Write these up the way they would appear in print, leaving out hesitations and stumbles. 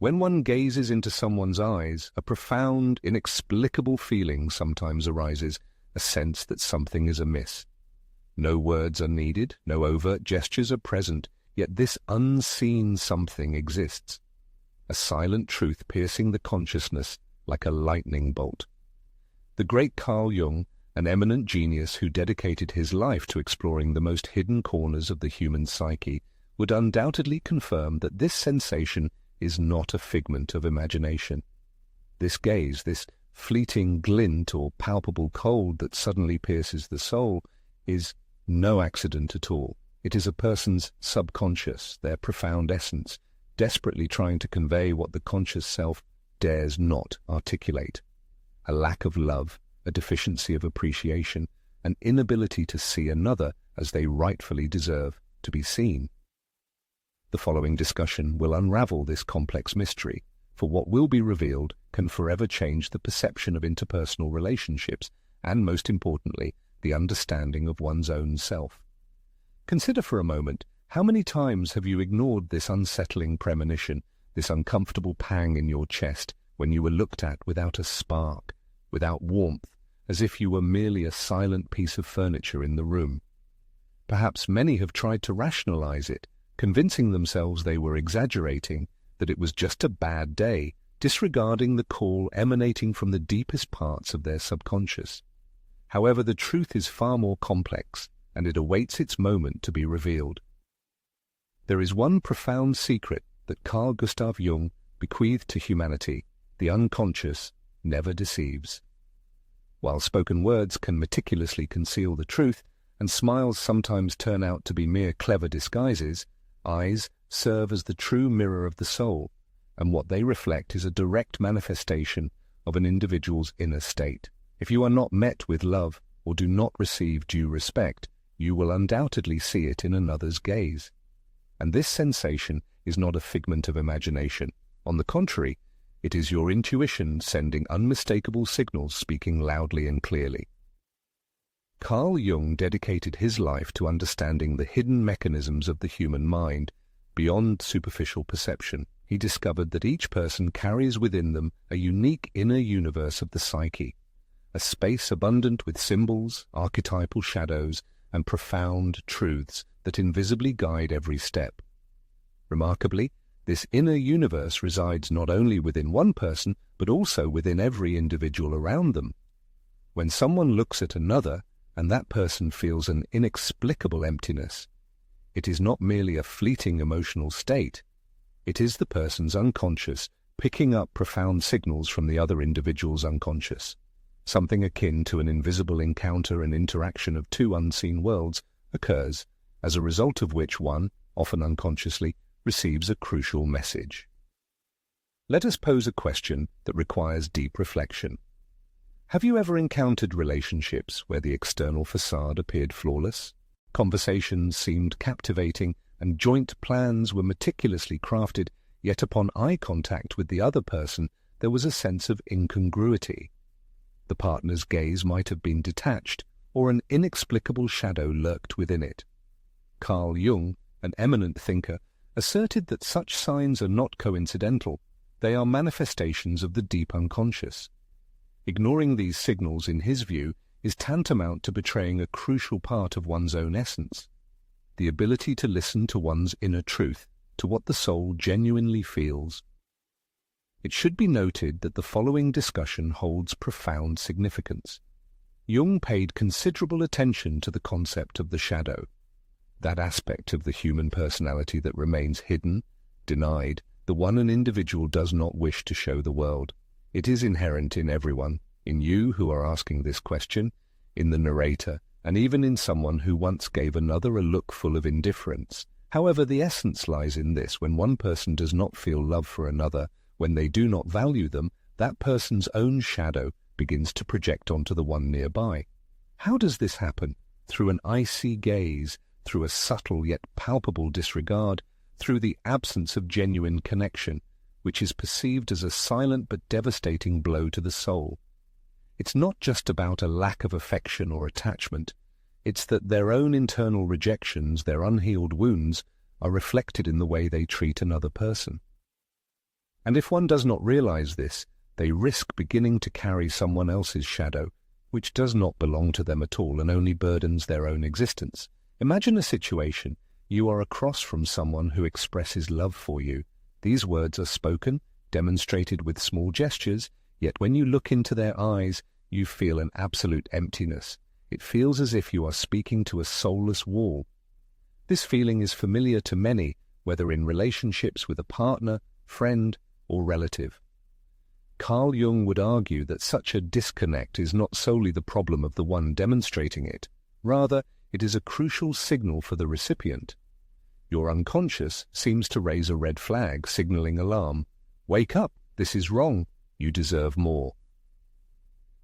When one gazes into someone's eyes, a profound, inexplicable feeling sometimes arises, a sense that something is amiss. No words are needed, no overt gestures are present, yet this unseen something exists. A silent truth piercing the consciousness like a lightning bolt. The great Carl Jung, an eminent genius who dedicated his life to exploring the most hidden corners of the human psyche, would undoubtedly confirm that this sensation is not a figment of imagination. This gaze, this fleeting glint or palpable cold that suddenly pierces the soul, is no accident at all. It is a person's subconscious, their profound essence, desperately trying to convey what the conscious self dares not articulate. A lack of love, a deficiency of appreciation, an inability to see another as they rightfully deserve to be seen. The following discussion will unravel this complex mystery, for what will be revealed can forever change the perception of interpersonal relationships and, most importantly, the understanding of one's own self. Consider for a moment, how many times have you ignored this unsettling premonition, this uncomfortable pang in your chest when you were looked at without a spark, without warmth, as if you were merely a silent piece of furniture in the room? Perhaps many have tried to rationalize it, convincing themselves they were exaggerating, that it was just a bad day, disregarding the call emanating from the deepest parts of their subconscious. However, the truth is far more complex, and it awaits its moment to be revealed. There is one profound secret that Carl Gustav Jung bequeathed to humanity: the unconscious never deceives. While spoken words can meticulously conceal the truth, and smiles sometimes turn out to be mere clever disguises, eyes serve as the true mirror of the soul, and what they reflect is a direct manifestation of an individual's inner state. If you are not met with love or do not receive due respect, you will undoubtedly see it in another's gaze. And this sensation is not a figment of imagination. On the contrary, it is your intuition sending unmistakable signals, speaking loudly and clearly. Carl Jung dedicated his life to understanding the hidden mechanisms of the human mind. Beyond superficial perception, he discovered that each person carries within them a unique inner universe of the psyche, a space abundant with symbols, archetypal shadows, and profound truths that invisibly guide every step. Remarkably, this inner universe resides not only within one person, but also within every individual around them. When someone looks at another, and that person feels an inexplicable emptiness, it is not merely a fleeting emotional state. It is the person's unconscious picking up profound signals from the other individual's unconscious. Something akin to an invisible encounter and interaction of two unseen worlds occurs, as a result of which one, often unconsciously, receives a crucial message. Let us pose a question that requires deep reflection. Have you ever encountered relationships where the external facade appeared flawless? Conversations seemed captivating and joint plans were meticulously crafted, yet upon eye contact with the other person there was a sense of incongruity. The partner's gaze might have been detached, or an inexplicable shadow lurked within it. Carl Jung, an eminent thinker, asserted that such signs are not coincidental, they are manifestations of the deep unconscious. Ignoring these signals, in his view, is tantamount to betraying a crucial part of one's own essence, the ability to listen to one's inner truth, to what the soul genuinely feels. It should be noted that the following discussion holds profound significance. Jung paid considerable attention to the concept of the shadow, that aspect of the human personality that remains hidden, denied, the one an individual does not wish to show the world. It is inherent in everyone, in you who are asking this question, in the narrator, and even in someone who once gave another a look full of indifference. However, the essence lies in this: when one person does not feel love for another, when they do not value them, that person's own shadow begins to project onto the one nearby. How does this happen? Through an icy gaze, through a subtle yet palpable disregard, through the absence of genuine connection, which is perceived as a silent but devastating blow to the soul. It's not just about a lack of affection or attachment, it's that their own internal rejections, their unhealed wounds, are reflected in the way they treat another person. And if one does not realize this, they risk beginning to carry someone else's shadow, which does not belong to them at all and only burdens their own existence. Imagine a situation. You are across from someone who expresses love for you. These words are spoken, demonstrated with small gestures, yet when you look into their eyes, you feel an absolute emptiness. It feels as if you are speaking to a soulless wall. This feeling is familiar to many, whether in relationships with a partner, friend, or relative. Carl Jung would argue that such a disconnect is not solely the problem of the one demonstrating it. Rather, it is a crucial signal for the recipient. Your unconscious seems to raise a red flag, signaling alarm. Wake up, this is wrong, you deserve more.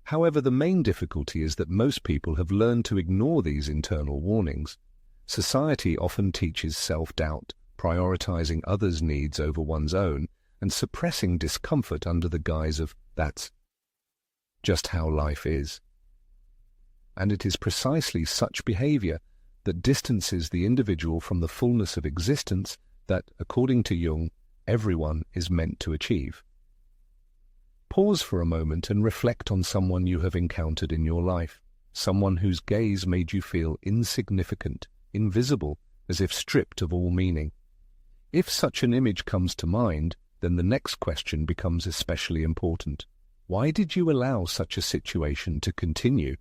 However, the main difficulty is that most people have learned to ignore these internal warnings. Society often teaches self-doubt, prioritizing others' needs over one's own, and suppressing discomfort under the guise of, that's just how life is. And it is precisely such behavior that distances the individual from the fullness of existence that, according to Jung, everyone is meant to achieve. Pause for a moment and reflect on someone you have encountered in your life, someone whose gaze made you feel insignificant, invisible, as if stripped of all meaning. If such an image comes to mind, then the next question becomes especially important. Why did you allow such a situation to continue?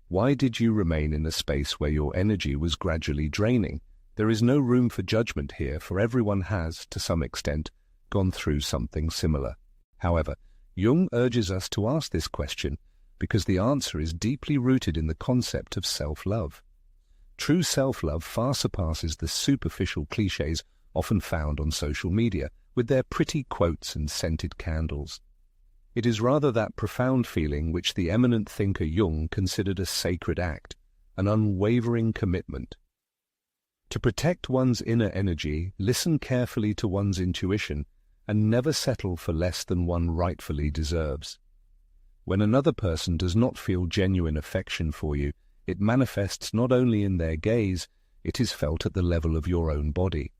Why did you remain in a space where your energy was gradually draining? There is no room for judgment here, for everyone has, to some extent, gone through something similar. However, Jung urges us to ask this question because the answer is deeply rooted in the concept of self-love. True self-love far surpasses the superficial clichés often found on social media, with their pretty quotes and scented candles. It is rather that profound feeling which the eminent thinker Jung considered a sacred act, an unwavering commitment. To protect one's inner energy, listen carefully to one's intuition, and never settle for less than one rightfully deserves. When another person does not feel genuine affection for you, it manifests not only in their gaze, it is felt at the level of your own body.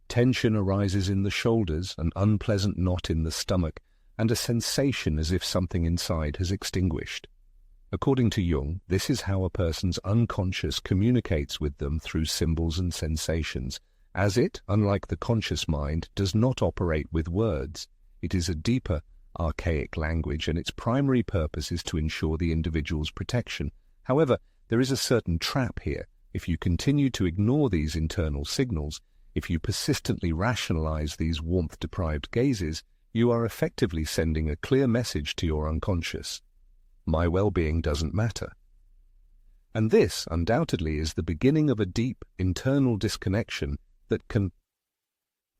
Tension arises in the shoulders, an unpleasant knot in the stomach, and a sensation as if something inside has extinguished. According to Jung, this is how a person's unconscious communicates with them through symbols and sensations, as it, unlike the conscious mind, does not operate with words. It is a deeper, archaic language, and its primary purpose is to ensure the individual's protection. However, there is a certain trap here. If you continue to ignore these internal signals, if you persistently rationalize these warmth-deprived gazes, you are effectively sending a clear message to your unconscious. My well-being doesn't matter. And this, undoubtedly, is the beginning of a deep, internal disconnection that can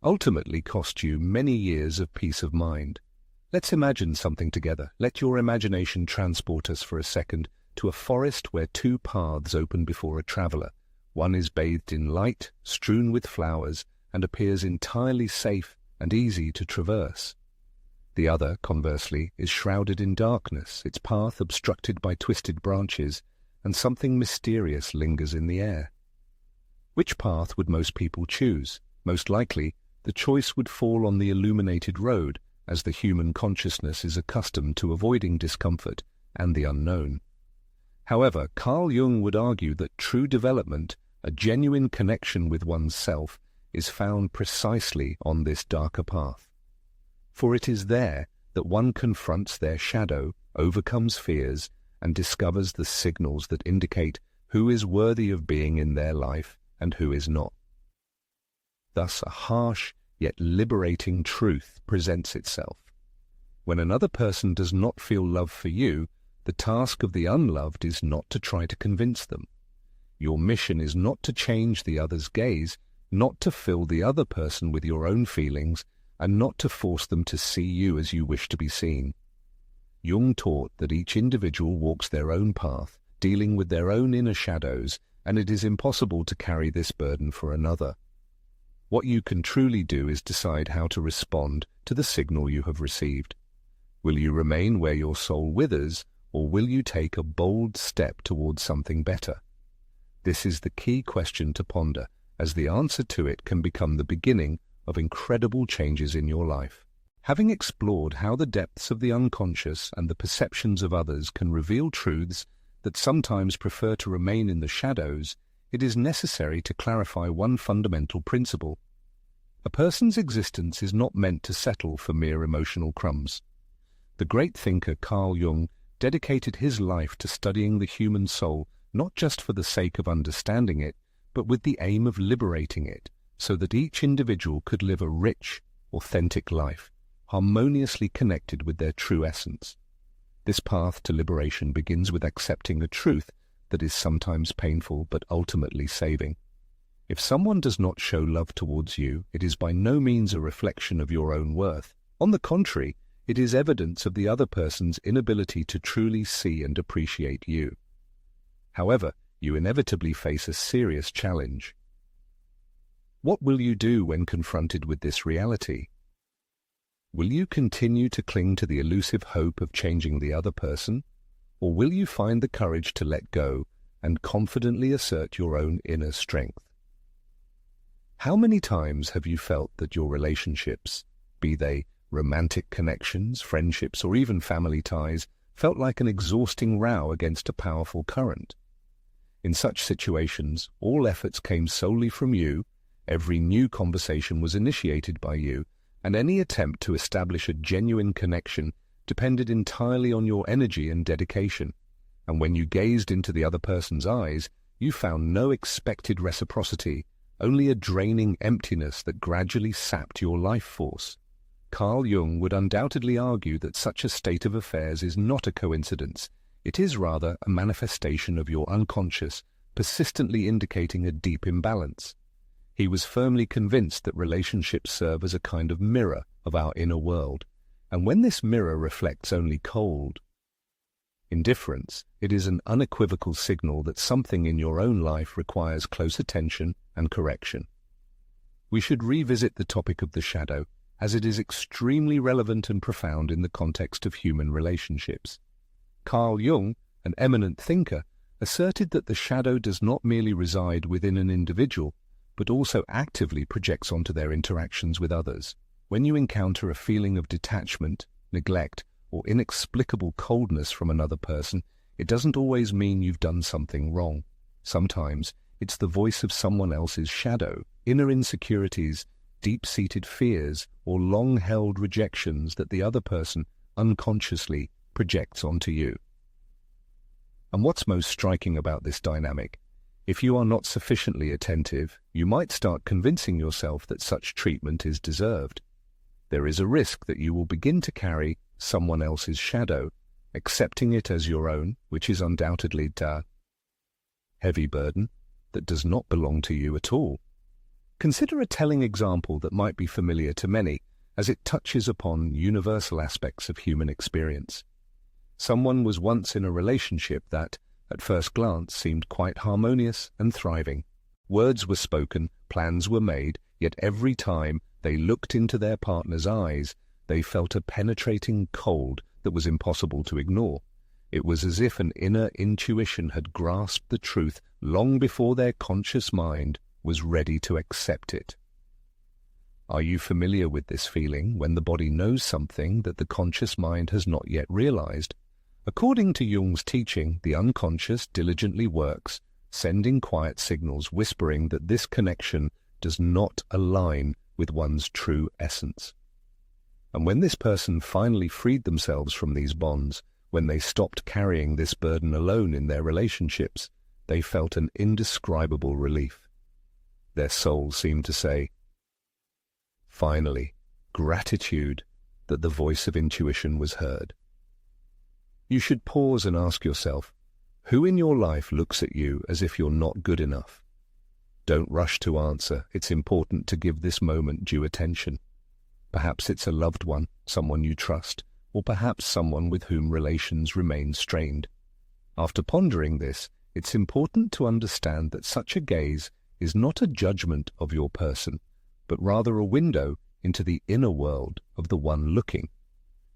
ultimately cost you many years of peace of mind. Let's imagine something together. Let your imagination transport us for a second to a forest where two paths open before a traveler. One is bathed in light, strewn with flowers, and appears entirely safe and easy to traverse. The other, conversely, is shrouded in darkness, its path obstructed by twisted branches, and something mysterious lingers in the air. Which path would most people choose? Most likely, the choice would fall on the illuminated road, as the human consciousness is accustomed to avoiding discomfort and the unknown. However, Carl Jung would argue that true development, a genuine connection with one's self, is found precisely on this darker path. For it is there that one confronts their shadow, overcomes fears, and discovers the signals that indicate who is worthy of being in their life and who is not. Thus a harsh yet liberating truth presents itself. When another person does not feel love for you, the task of the unloved is not to try to convince them. Your mission is not to change the other's gaze, not to fill the other person with your own feelings, and not to force them to see you as you wish to be seen. Jung taught that each individual walks their own path, dealing with their own inner shadows, and it is impossible to carry this burden for another. What you can truly do is decide how to respond to the signal you have received. Will you remain where your soul withers, or will you take a bold step towards something better? This is the key question to ponder, as the answer to it can become the beginning of incredible changes in your life. Having explored how the depths of the unconscious and the perceptions of others can reveal truths that sometimes prefer to remain in the shadows, it is necessary to clarify one fundamental principle. A person's existence is not meant to settle for mere emotional crumbs. The great thinker Carl Jung dedicated his life to studying the human soul, not just for the sake of understanding it, but with the aim of liberating it, so that each individual could live a rich, authentic life, harmoniously connected with their true essence. This path to liberation begins with accepting a truth that is sometimes painful but ultimately saving. If someone does not show love towards you, it is by no means a reflection of your own worth. On the contrary, it is evidence of the other person's inability to truly see and appreciate you. However, you inevitably face a serious challenge. What will you do when confronted with this reality? Will you continue to cling to the elusive hope of changing the other person, or will you find the courage to let go and confidently assert your own inner strength? How many times have you felt that your relationships, be they romantic connections, friendships, or even family ties, felt like an exhausting row against a powerful current? In such situations, all efforts came solely from you, every new conversation was initiated by you, and any attempt to establish a genuine connection depended entirely on your energy and dedication. And when you gazed into the other person's eyes, you found no expected reciprocity, only a draining emptiness that gradually sapped your life force. Carl Jung would undoubtedly argue that such a state of affairs is not a coincidence. It is rather a manifestation of your unconscious, persistently indicating a deep imbalance. He was firmly convinced that relationships serve as a kind of mirror of our inner world, and when this mirror reflects only cold indifference, it is an unequivocal signal that something in your own life requires close attention and correction. We should revisit the topic of the shadow, as it is extremely relevant and profound in the context of human relationships. Carl Jung, an eminent thinker, asserted that the shadow does not merely reside within an individual, but also actively projects onto their interactions with others. When you encounter a feeling of detachment, neglect, or inexplicable coldness from another person, it doesn't always mean you've done something wrong. Sometimes it's the voice of someone else's shadow, inner insecurities, deep-seated fears, or long-held rejections that the other person unconsciously projects onto you. And what's most striking about this dynamic? If you are not sufficiently attentive, you might start convincing yourself that such treatment is deserved. There is a risk that you will begin to carry someone else's shadow, accepting it as your own, which is undoubtedly a heavy burden that does not belong to you at all. Consider a telling example that might be familiar to many, as it touches upon universal aspects of human experience. Someone was once in a relationship that, at first glance, seemed quite harmonious and thriving. Words were spoken, plans were made, yet every time they looked into their partner's eyes, they felt a penetrating cold that was impossible to ignore. It was as if an inner intuition had grasped the truth long before their conscious mind was ready to accept it. Are you familiar with this feeling when the body knows something that the conscious mind has not yet realized? According to Jung's teaching, the unconscious diligently works, sending quiet signals whispering that this connection does not align with one's true essence. And when this person finally freed themselves from these bonds, when they stopped carrying this burden alone in their relationships, they felt an indescribable relief. Their soul seemed to say, finally, gratitude that the voice of intuition was heard. You should pause and ask yourself, who in your life looks at you as if you're not good enough? Don't rush to answer. It's important to give this moment due attention. Perhaps it's a loved one, someone you trust, or perhaps someone with whom relations remain strained. After pondering this, it's important to understand that such a gaze is not a judgment of your person, but rather a window into the inner world of the one looking.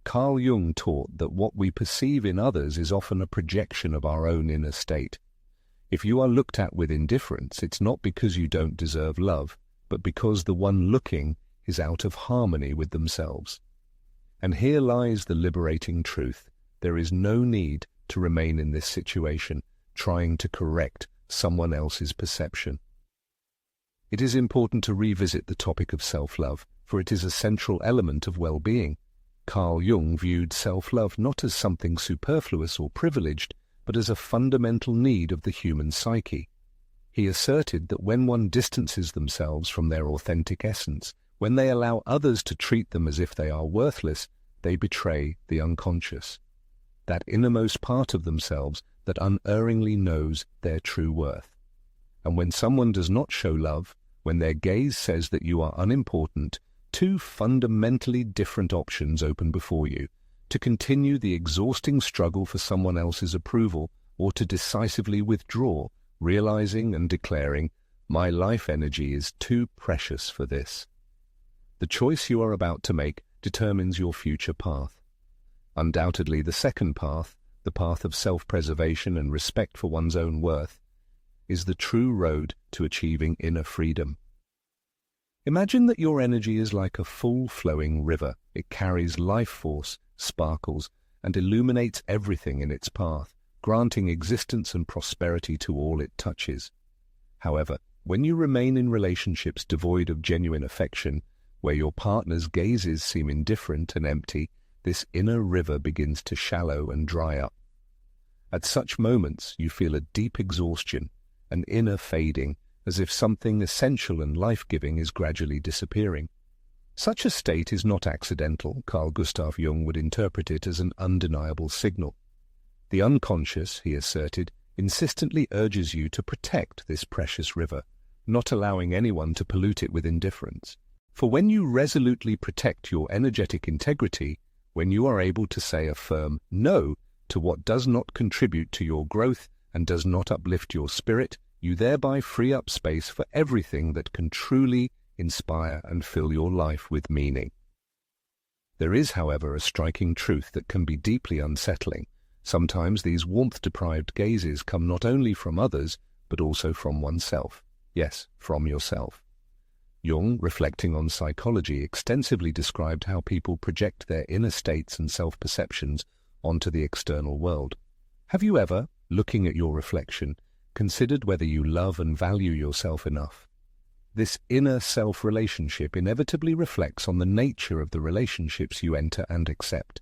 Carl Jung taught that what we perceive in others is often a projection of our own inner state. If you are looked at with indifference, it's not because you don't deserve love, but because the one looking is out of harmony with themselves. And here lies the liberating truth. There is no need to remain in this situation, trying to correct someone else's perception. It is important to revisit the topic of self-love, for it is a central element of well-being. Carl Jung viewed self-love not as something superfluous or privileged, but as a fundamental need of the human psyche. He asserted that when one distances themselves from their authentic essence, when they allow others to treat them as if they are worthless, they betray the unconscious, that innermost part of themselves that unerringly knows their true worth. And when someone does not show love, when their gaze says that you are unimportant, two fundamentally different options open before you: to continue the exhausting struggle for someone else's approval, or to decisively withdraw, realizing and declaring, "My life energy is too precious for this." The choice you are about to make determines your future path. Undoubtedly, the second path, the path of self-preservation and respect for one's own worth, is the true road to achieving inner freedom. Imagine that your energy is like a full-flowing river. It carries life force, sparkles, and illuminates everything in its path, granting existence and prosperity to all it touches. However, when you remain in relationships devoid of genuine affection, where your partner's gazes seem indifferent and empty, this inner river begins to shallow and dry up. At such moments, you feel a deep exhaustion, an inner fading, as if something essential and life-giving is gradually disappearing. Such a state is not accidental. Carl Jung would interpret it as an undeniable signal. The unconscious, he asserted, insistently urges you to protect this precious river, not allowing anyone to pollute it with indifference. For when you resolutely protect your energetic integrity, when you are able to say a firm no to what does not contribute to your growth and does not uplift your spirit, you thereby free up space for everything that can truly inspire and fill your life with meaning. There is, however, a striking truth that can be deeply unsettling. Sometimes these warmth-deprived gazes come not only from others, but also from oneself. Yes, from yourself. Jung, reflecting on psychology, extensively described how people project their inner states and self-perceptions onto the external world. Have you ever, looking at your reflection, considered whether you love and value yourself enough? This inner self-relationship inevitably reflects on the nature of the relationships you enter and accept.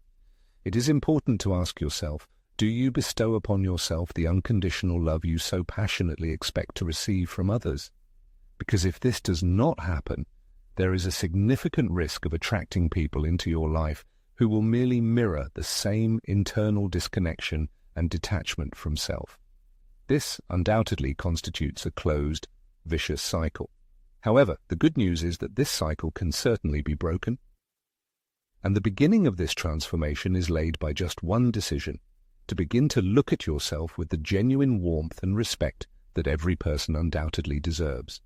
It is important to ask yourself, do you bestow upon yourself the unconditional love you so passionately expect to receive from others? Because if this does not happen, there is a significant risk of attracting people into your life who will merely mirror the same internal disconnection and detachment from self. This undoubtedly constitutes a closed, vicious cycle. However, the good news is that this cycle can certainly be broken. And the beginning of this transformation is laid by just one decision: to begin to look at yourself with the genuine warmth and respect that every person undoubtedly deserves.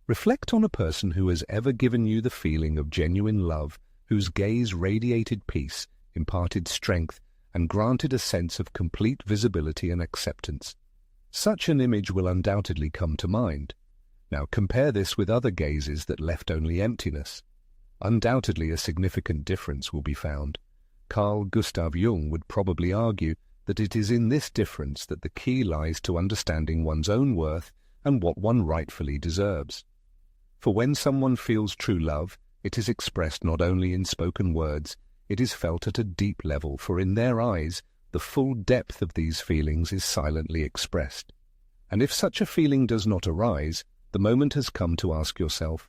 Reflect on a person who has ever given you the feeling of genuine love, whose gaze radiated peace, imparted strength, and granted a sense of complete visibility and acceptance. Such an image will undoubtedly come to mind. Now compare this with other gazes that left only emptiness. Undoubtedly a significant difference will be found. Carl Jung would probably argue that it is in this difference that the key lies to understanding one's own worth and what one rightfully deserves. For when someone feels true love, it is expressed not only in spoken words, it is felt at a deep level, for in their eyes, the full depth of these feelings is silently expressed. And if such a feeling does not arise, the moment has come to ask yourself,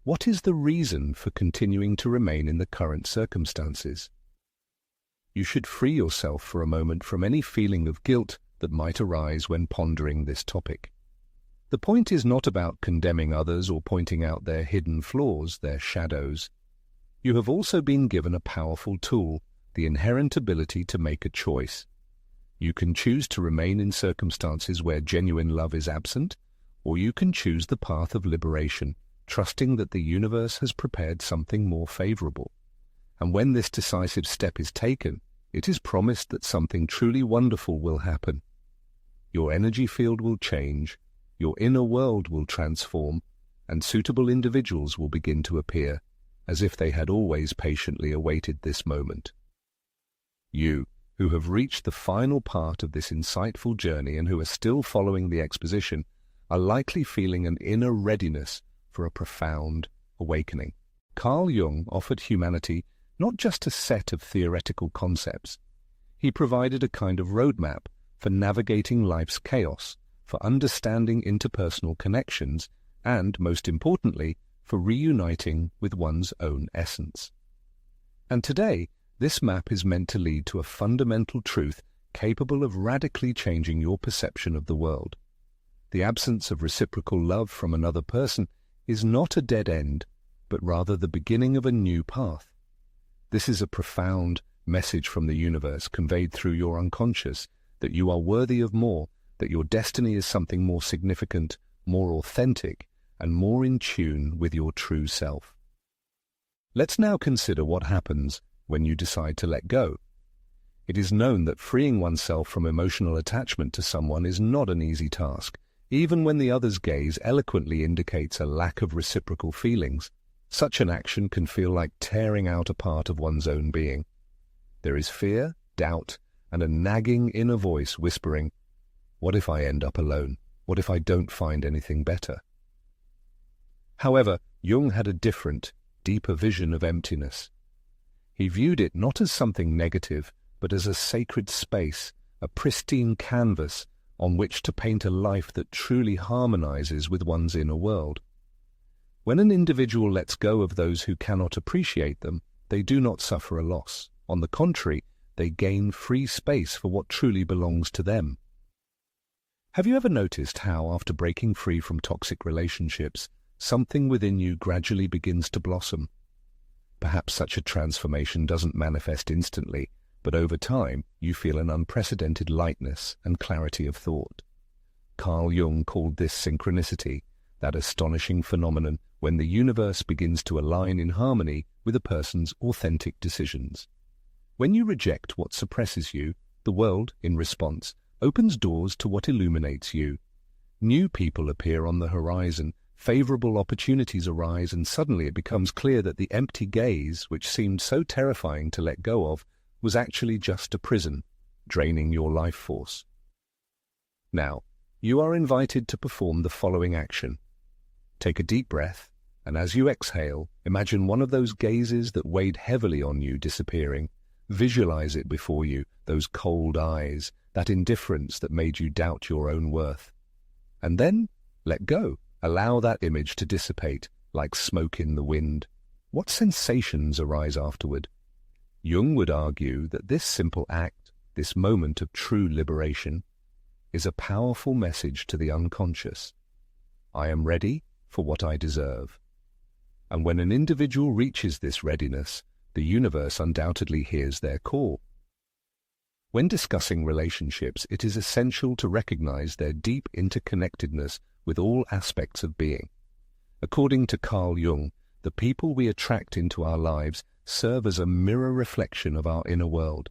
what is the reason for continuing to remain in the current circumstances? You should free yourself for a moment from any feeling of guilt that might arise when pondering this topic. The point is not about condemning others or pointing out their hidden flaws, their shadows. You have also been given a powerful tool, the inherent ability to make a choice. You can choose to remain in circumstances where genuine love is absent, or you can choose the path of liberation, trusting that the universe has prepared something more favorable. And when this decisive step is taken, it is promised that something truly wonderful will happen. Your energy field will change, your inner world will transform, and suitable individuals will begin to appear, as if they had always patiently awaited this moment. You, who have reached the final part of this insightful journey and who are still following the exposition, are likely feeling an inner readiness for a profound awakening. Carl Jung offered humanity not just a set of theoretical concepts. He provided a kind of roadmap for navigating life's chaos, for understanding interpersonal connections, and, most importantly, for reuniting with one's own essence. And today, this map is meant to lead to a fundamental truth capable of radically changing your perception of the world. The absence of reciprocal love from another person is not a dead end, but rather the beginning of a new path. This is a profound message from the universe conveyed through your unconscious, that you are worthy of more, that your destiny is something more significant, more authentic, and more in tune with your true self. Let's now consider what happens when you decide to let go. It is known that freeing oneself from emotional attachment to someone is not an easy task, even when the other's gaze eloquently indicates a lack of reciprocal feelings. Such an action can feel like tearing out a part of one's own being. There is fear, doubt, and a nagging inner voice whispering, "What if I end up alone? What if I don't find anything better?" However, Jung had a different, deeper vision of emptiness. He viewed it not as something negative, but as a sacred space, a pristine canvas on which to paint a life that truly harmonizes with one's inner world. When an individual lets go of those who cannot appreciate them, they do not suffer a loss. On the contrary, they gain free space for what truly belongs to them. Have you ever noticed how, after breaking free from toxic relationships, something within you gradually begins to blossom? Perhaps such a transformation doesn't manifest instantly, but over time you feel an unprecedented lightness and clarity of thought. Carl Jung called this synchronicity, that astonishing phenomenon when the universe begins to align in harmony with a person's authentic decisions. When you reject what suppresses you, the world, in response, opens doors to what illuminates you. New people appear on the horizon, favorable opportunities arise, and suddenly it becomes clear that the empty gaze, which seemed so terrifying to let go of, was actually just a prison, draining your life force. Now, you are invited to perform the following action. Take a deep breath, and as you exhale, imagine one of those gazes that weighed heavily on you disappearing. Visualize it before you, those cold eyes, that indifference that made you doubt your own worth. And then, let go. Allow that image to dissipate, like smoke in the wind. What sensations arise afterward? Jung would argue that this simple act, this moment of true liberation, is a powerful message to the unconscious. I am ready for what I deserve. And when an individual reaches this readiness, the universe undoubtedly hears their call. When discussing relationships, it is essential to recognize their deep interconnectedness with all aspects of being. According to Carl Jung, the people we attract into our lives serve as a mirror reflection of our inner world.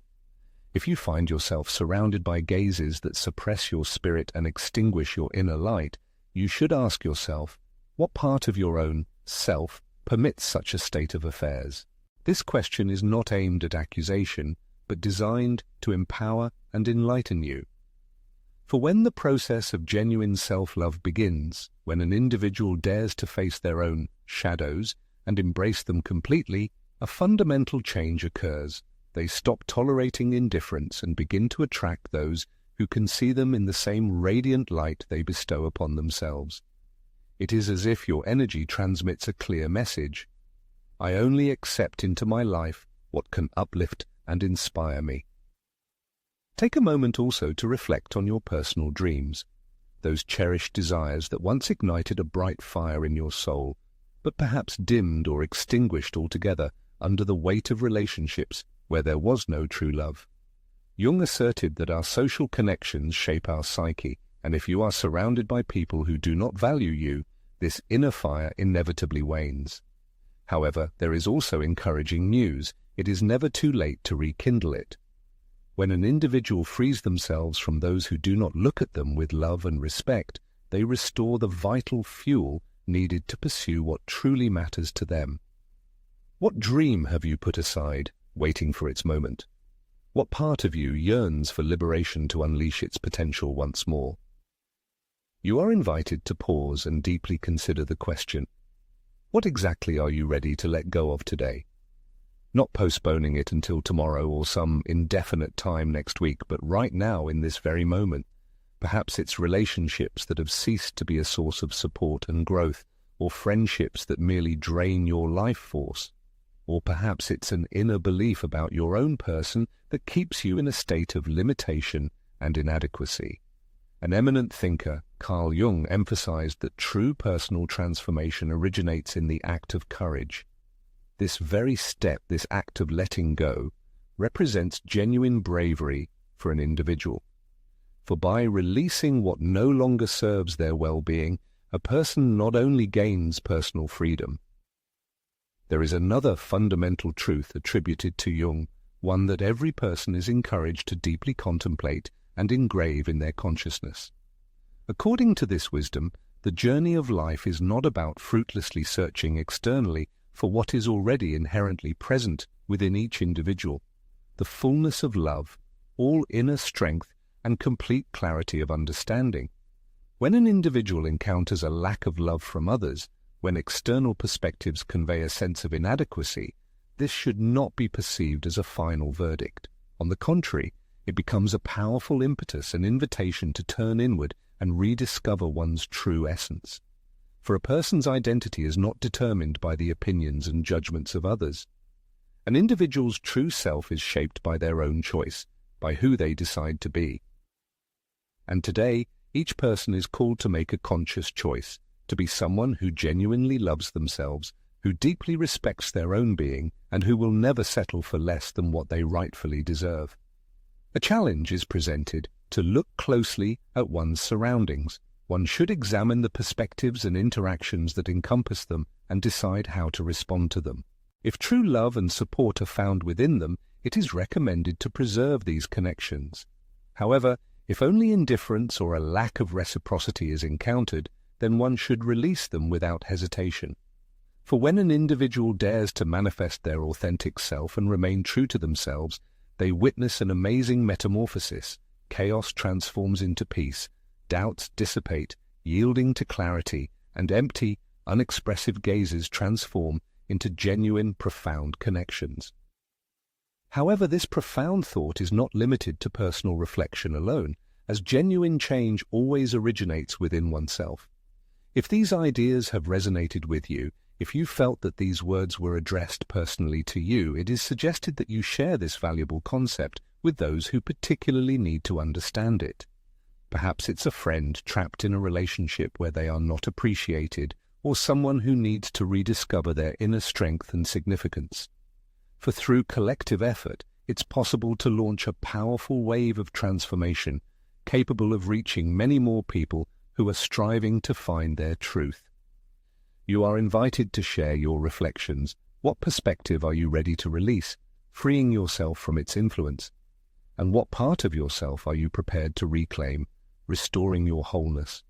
If you find yourself surrounded by gazes that suppress your spirit and extinguish your inner light, you should ask yourself, what part of your own self permits such a state of affairs? This question is not aimed at accusation, but designed to empower and enlighten you. For when the process of genuine self-love begins, when an individual dares to face their own shadows and embrace them completely, a fundamental change occurs. They stop tolerating indifference and begin to attract those who can see them in the same radiant light they bestow upon themselves. It is as if your energy transmits a clear message. I only accept into my life what can uplift and inspire me. Take a moment also to reflect on your personal dreams, those cherished desires that once ignited a bright fire in your soul, but perhaps dimmed or extinguished altogether under the weight of relationships where there was no true love. Jung asserted that our social connections shape our psyche, and if you are surrounded by people who do not value you, this inner fire inevitably wanes. However, there is also encouraging news. It is never too late to rekindle it. When an individual frees themselves from those who do not look at them with love and respect, they restore the vital fuel needed to pursue what truly matters to them. What dream have you put aside, waiting for its moment? What part of you yearns for liberation to unleash its potential once more? You are invited to pause and deeply consider the question, what exactly are you ready to let go of today? Not postponing it until tomorrow or some indefinite time next week, but right now in this very moment. Perhaps it's relationships that have ceased to be a source of support and growth, or friendships that merely drain your life force. Or perhaps it's an inner belief about your own person that keeps you in a state of limitation and inadequacy. An eminent thinker, Carl Jung, emphasized that true personal transformation originates in the act of courage. This very step, this act of letting go, represents genuine bravery for an individual. For by releasing what no longer serves their well-being, a person not only gains personal freedom. There is another fundamental truth attributed to Jung, one that every person is encouraged to deeply contemplate and engrave in their consciousness. According to this wisdom, the journey of life is not about fruitlessly searching externally for what is already inherently present within each individual, the fullness of love, all inner strength, and complete clarity of understanding. When an individual encounters a lack of love from others, when external perspectives convey a sense of inadequacy, this should not be perceived as a final verdict. On the contrary, it becomes a powerful impetus, an invitation to turn inward and rediscover one's true essence. For a person's identity is not determined by the opinions and judgments of others. An individual's true self is shaped by their own choice, by who they decide to be. And today, each person is called to make a conscious choice, to be someone who genuinely loves themselves, who deeply respects their own being, and who will never settle for less than what they rightfully deserve. A challenge is presented to look closely at one's surroundings. One should examine the perspectives and interactions that encompass them and decide how to respond to them. If true love and support are found within them, it is recommended to preserve these connections. However, if only indifference or a lack of reciprocity is encountered, then one should release them without hesitation. For when an individual dares to manifest their authentic self and remain true to themselves, they witness an amazing metamorphosis. Chaos transforms into peace, doubts dissipate, yielding to clarity, and empty, unexpressive gazes transform into genuine, profound connections. However, this profound thought is not limited to personal reflection alone, as genuine change always originates within oneself. If these ideas have resonated with you, if you felt that these words were addressed personally to you, it is suggested that you share this valuable concept with those who particularly need to understand it. Perhaps it's a friend trapped in a relationship where they are not appreciated, or someone who needs to rediscover their inner strength and significance. For through collective effort, it's possible to launch a powerful wave of transformation, capable of reaching many more people who are striving to find their truth. You are invited to share your reflections. What perspective are you ready to release, freeing yourself from its influence? And what part of yourself are you prepared to reclaim, restoring your wholeness?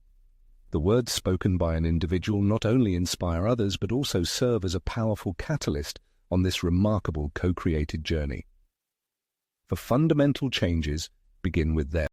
The words spoken by an individual not only inspire others but also serve as a powerful catalyst on this remarkable co-created journey. For fundamental changes begin with them.